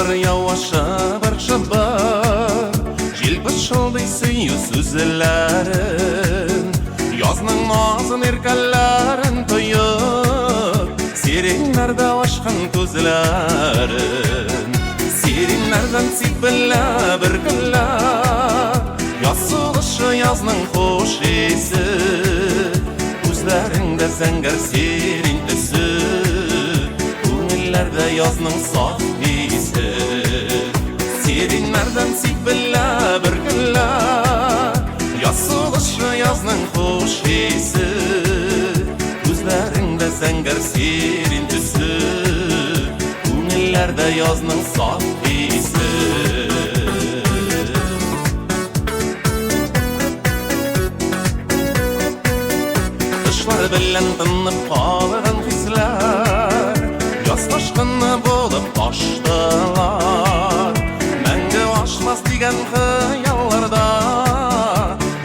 Аңғыр яуаша бір шыбыр, желпіс шылдай сүйі сүзілерін, язның назын еркәлерін тойып, серенлерді ашқан көзлерін. Серенлерден сипілі бір күлі, ясылышы язның хош есі, көзлеріңді зәңгір серен түсі, көңіллерді язның сақ есі. Серенлерден сипілі бір күлі, ясылышы язның хош есі, көзлеріңді зәңгір серен түсі, көңіллерді язның сақ есі. Қышлар білін тынып қалған хислер, яз ташқыны болып таштылар. Мәңгі ашмас деген қиялларда,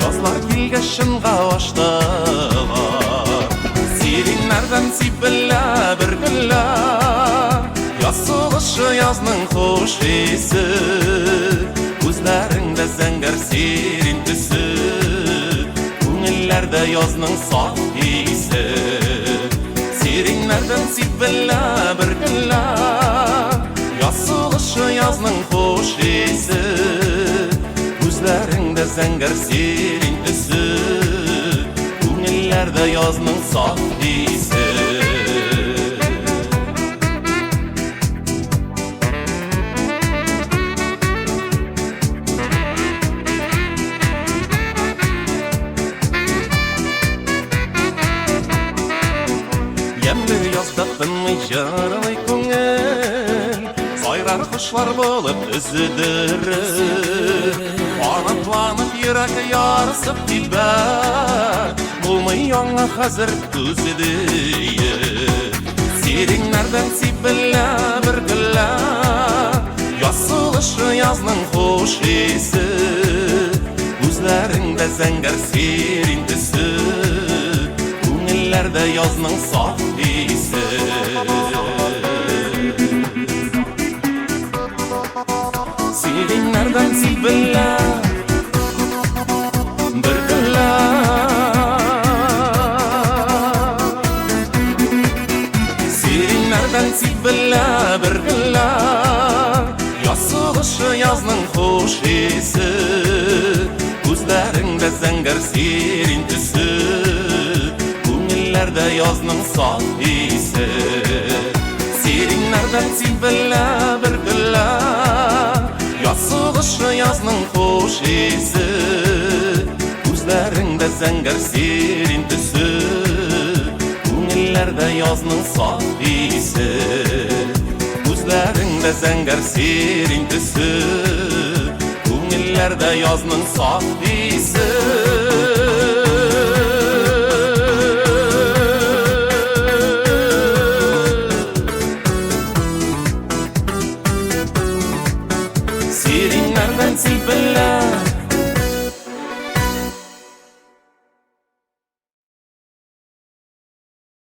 жазлар келгешінға аштылар. Серенлерден сипілі бір күлі, ясылышы язның хош есі, көзлеріңді зәңгір серен түсі, көңіллерді язның сақ есі. Серенлерден сипілі бір күлі, ясылышы язның хош есі, көзлеріңді зәңгір серен түсі, көңіллерді язның сақ есі. Емлі язда тынмай жаралай көңіл, сайрар құшлар болып үзідірі. Анып-ланып ерек ярысып тибәк, болмай яңа қазір көзідейі. Серенлерден сипілі бір күлі, ясылышы язның хош есі, көзлеріңді зәңгір серен түсі, көңіллерді язның сақ есі. Серенлерден сипілі бір күлі, серенлерден сипілі бір күлі, ясылышы язның хош есі, көзлеріңді зәңгір серен түсі, көңіллерді язның сақ есі. Серенлерден сипілі бір күлі, ясылышы язның хош есі, көзлеріңді зәңгір серен түсі, көңіллерді язның сақ есі. Көзлеріңді зәңгір серен түсі, көңіллерді язның сақ есі.